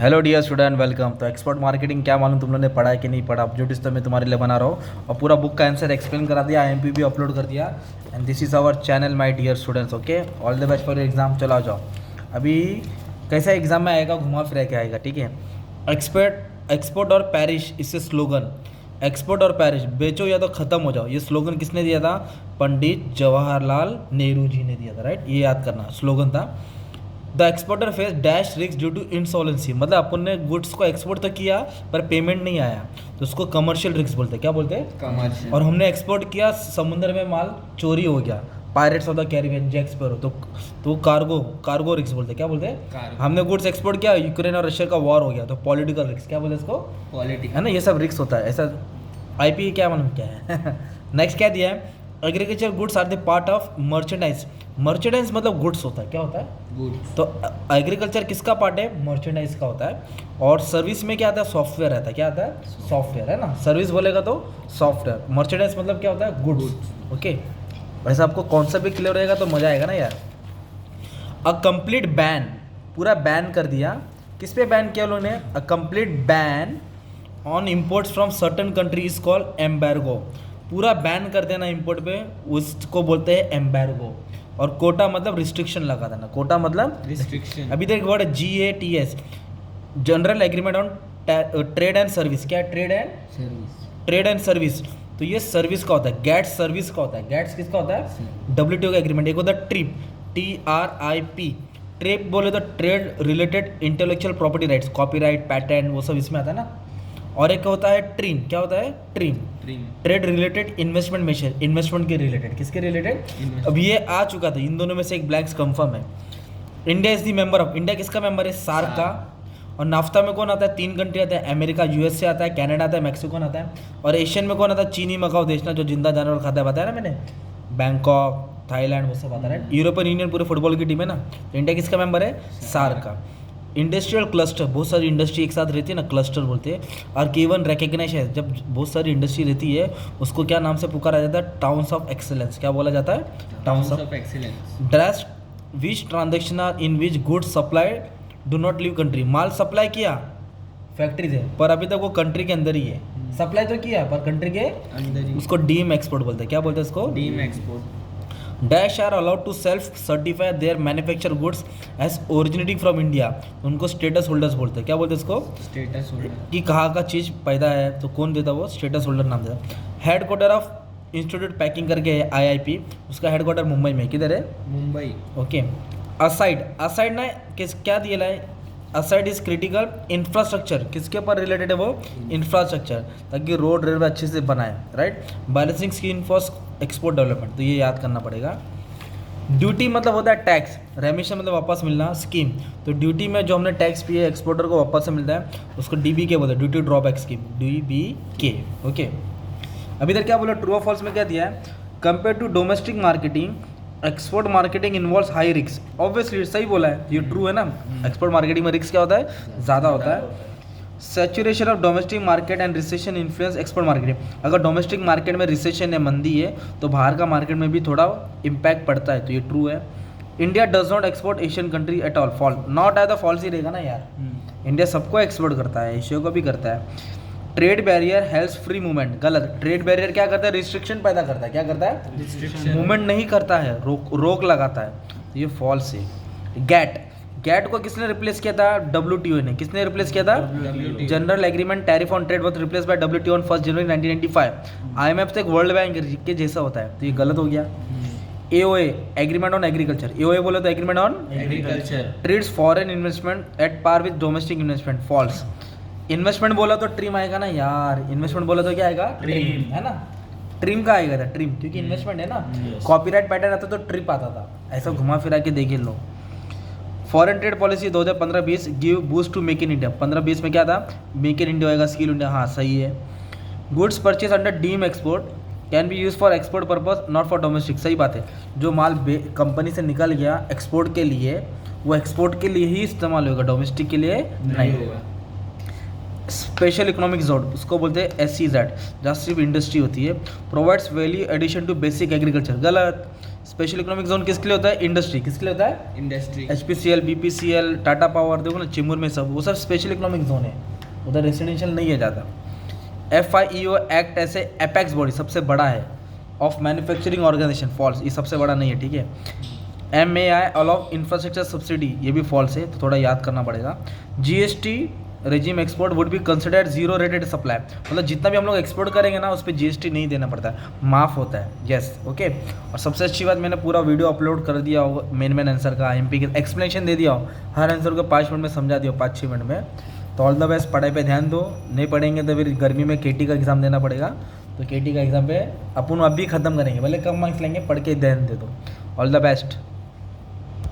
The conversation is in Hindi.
Hello dear student, welcome. तो एक्सपोर्ट मार्केटिंग क्या मालूम तुम लोगों ने पढ़ा है कि नहीं पढ़ा। ऑब्जेक्टिव्स तो मैं तुम्हारे लिए बना रहा हूँ और पूरा बुक का आंसर एक्सप्लेन करा दिया, आईएमपी भी अपलोड कर दिया। And this is our channel my dear students. Okay, all the best for your exam. चलो आ जाओ। अभी कैसा एग्जाम में आएगा, घुमा फिरा के आएगा, ठीक है। एक्सपोर्ट और पेरिश, इससे स्लोगन एक्सपोर्ट और पेरिश, बेचो या तो ख़त्म हो जाओ। ये स्लोगन किसने दिया था? पंडित जवाहरलाल नेहरू जी ने दिया था, राइट। ये याद करना स्लोगन था। The exporter face dash risk due to insolvency, मतलब अपन ने गुड्स को एक्सपोर्ट तो किया पर पेमेंट नहीं आया तो उसको कमर्शियल रिस्क बोलते हैं। क्या बोलते हैं? कमर्शियल। और हमने एक्सपोर्ट किया, समुद्र में माल चोरी हो गया, pirates of the Caribbean, Jack Sparrow, तो कार्गो रिस्क बोलते हैं। क्या बोलते हैं? कार्गो। हमने गुड्स एक्सपोर्ट किया, यूक्रेन और रशिया का वॉर हो गया तो पॉलिटिकल रिस्क। क्या बोलते हैं इसको? पॉलिटिक्स। है ना, ये सब रिस्क होता है। ऐसा आईपी क्या मालूम क्या है। नेक्स्ट क्या दिया है? Agriculture goods are the part of merchandise. Merchandise मतलब गुड्स होता है। क्या होता है? गुड्स। तो एग्रीकल्चर किसका पार्ट है? मर्चेंडाइज का होता है। और सर्विस में क्या आता है? सॉफ्टवेयर रहता है। क्या आता है? सॉफ्टवेयर, है ना। सर्विस बोलेगा तो सॉफ्टवेयर। मर्चेंडाइज मतलब क्या होता है? गुड्स। ओके, वैसे आपको कॉन्सेप्ट भी क्लियर रहेगा तो मज़ा आएगा ना यार। अ कंप्लीट बैन, पूरा बैन कर दिया। किस पे बैन किया उन्होंने? A complete ban on imports from certain country is called embargo. पूरा बैन कर देना इम्पोर्ट पे, उसको बोलते हैं एम्बेर्गो। और कोटा मतलब रिस्ट्रिक्शन लगा देना। कोटा मतलब रिस्ट्रिक्शन। अभी तक word GATS, general agreement on trade and service. क्या है? Trade and service. तो ये सर्विस का होता है। गैट्स सर्विस का होता है। गैट्स किसका होता है? WTO का एग्रीमेंट। एक होता है ट्रिप, TRIP। ट्रिप बोले तो trade related intellectual property rights, copyright, patent, वो सब इसमें आता है ना। और एक होता है ट्रिम। क्या होता है? Trim, trade related investment major, investment के रिलेटेड। किसके रिलेटेड? अब ये आ चुका था, इन दोनों में से एक ब्लैंक्स कंफर्म है। India is the member of, India किसका मेंबर है? सार्क का। और नाफ्ता में कौन आता है? 3 कंट्री आता है, अमेरिका, USA आता है, कनाडा आता है, मैक्सिको आता है। और एशियन में कौन आता है? चीनी मकाओ देश ना, जो जिंदा जानवर खाता है, बताया ना मैंने, बैंकॉक, थाईलैंड, वो सब आता है। यूरोपियन यूनियन पूरे फुटबॉल की टीम है ना। तो इंडिया किसका मेंबर है? सार्क का। इंडस्ट्रियल क्लस्टर, बहुत सारी इंडस्ट्री एक साथ रहती है ना, क्लस्टर बोलते हैं। और केवन रिकग्नाइज है, जब बहुत सारी इंडस्ट्री रहती है उसको क्या नाम से पुकारा जाता है? Towns of excellence. क्या बोला जाता है? Towns of excellence. Dress which transaction are in which goods supply do not leave country. माल सप्लाई किया फैक्ट्री से, पर अभी तक वो कंट्री के अंदर ही है। सप्लाई तो किया पर कंट्री के अंदर ही। उसको डीम एक्सपोर्ट बोलते हैं। क्या बोलते हैं इसको? Deem export. Dash are allowed to self certify their manufacture goods as originating from India. उनको स्टेटस होल्डर्स बोलते हैं। क्या बोलते हैं इसको? Status holder. कि कहाँ का चीज़ पैदा है तो कौन देता? वो स्टेटस होल्डर नाम देता। Head quarter of institute packing करके है, IIP, उसका हेड क्वार्टर मुंबई में। किधर है? मुंबई। ओके। असाइड ना किस क्या दिया है? Aside is critical infrastructure. किसके ऊपर रिलेटेड है वो? इंफ्रास्ट्रक्चर, ताकि रोड रेलवे अच्छे से बनाए, right. Balancing scheme for export development, तो ये याद करना पड़ेगा। ड्यूटी मतलब होता है टैक्स, रेमिशन मतलब वापस मिलना, स्कीम। तो ड्यूटी में जो हमने टैक्स पिए एक्सपोर्टर को वापस से मिलता है उसको DBK बोलते हैं, duty drawback scheme, DBK। Okay, अभी तक क्या बोला? ट्रू और फॉल्स में क्या दिया है? Compare to domestic marketing, export marketing involves high risk. Obviously सही बोला है, ये ट्रू है ना। एक्सपोर्ट मार्केटिंग में रिस्क क्या होता है? ज़्यादा होता है। Saturation of domestic market and recession influence export marketing. अगर डोमेस्टिक मार्केट में रिसेशन है, मंदी है, तो बाहर का मार्केट में भी थोड़ा इम्पैक्ट पड़ता है, तो ये ट्रू है। India does not export Asian country at all. Fall, not आया तो फॉल्स ही रहेगा ना यार। इंडिया सबको एक्सपोर्ट करता है, एशिया को भी करता है। Trade barrier helps free movement, गलत। ट्रेड बैरियर क्या करता है? रिस्ट्रिक्शन पैदा करता है। क्या करता है? रिस्ट्रिक्शन। मूवमेंट नहीं करता है, रोक लगाता है, तो ये फॉल्स है। गैट को किसने रिप्लेस किया था? WTO ने। किसने रिप्लेस किया था? WTO। General agreement tariff on trade was replace by WTO on 1 January 1995। IMF से एक वर्ल्ड बैंक के जैसा होता है, तो ये गलत हो गया। AOA agreement on agriculture, AOA बोले तो agreement on agriculture. Trades foreign investment at par with domestic investment, false. Investment बोला तो ट्रिम आएगा ना यार, इन्वेस्टमेंट बोला तो क्या आएगा? ट्रिम। है ना, ट्रिम का आएगा था, ट्रिम, क्योंकि इन्वेस्टमेंट है ना। कॉपीराइट पैटर्न आता तो ट्रिप आता था। ऐसा घुमा फिरा के देख लो। Foreign trade policy 2015-20 give boost to make in India. 15-20 में क्या था? मेक इन इंडिया होएगा, स्किल इंडिया। हाँ सही है। Goods purchase under deem export can be use for export purpose not for domestic. सही बात है, जो माल कंपनी से निकल गया एक्सपोर्ट के लिए, वो एक्सपोर्ट के लिए ही इस्तेमाल होगा, डोमेस्टिक के लिए नहीं होगा। स्पेशल इकोनॉमिक जोन, उसको बोलते हैं SEZ, जहाँ सिर्फ इंडस्ट्री होती है। Provides value addition to basic agriculture, गलत। स्पेशल इकोनॉमिक जोन किसके लिए होता है? इंडस्ट्री। किसके लिए होता है? Industry. HPCL, BPCL, Tata power, देखो ना चिमूर में सब, वो सब स्पेशल इकोनॉमिक जोन है, उधर रेसिडेंशियल नहीं है ज़्यादा। FIEO एक्ट ऐसे एपेक्स बॉडी सबसे बड़ा है ऑफ मैन्युफैक्चरिंग ऑर्गेनाइजेशन, फॉल्स, ये सबसे बड़ा नहीं है, ठीक है। MAI अलाउ इंफ्रास्ट्रक्चर सब्सिडी, ये भी फॉल्स है, तो थोड़ा याद करना पड़ेगा। GST regime export would be considered zero rated supply, मतलब जितना भी हम लोग एक्सपोर्ट करेंगे ना उस पर GST नहीं देना पड़ता है, माफ़ होता है। Yes, okay. और सबसे अच्छी बात, मैंने पूरा वीडियो अपलोड कर दिया हो मेन आंसर का, MP के एक्सप्लेनेशन दे दिया हो, हर आंसर को 5 मिनट में समझा दिया हो, 5-6 मिनट में। तो ऑल द बेस्ट, पढ़ाई पे ध्यान दो, नहीं पढ़ेंगे तो फिर गर्मी में KT का एग्ज़ाम देना पड़ेगा, तो KT का एग्ज़ाम पे अपन अभी ख़त्म करेंगे, भले कम मार्क्स लेंगे, पढ़ के ध्यान दे दो। All the best.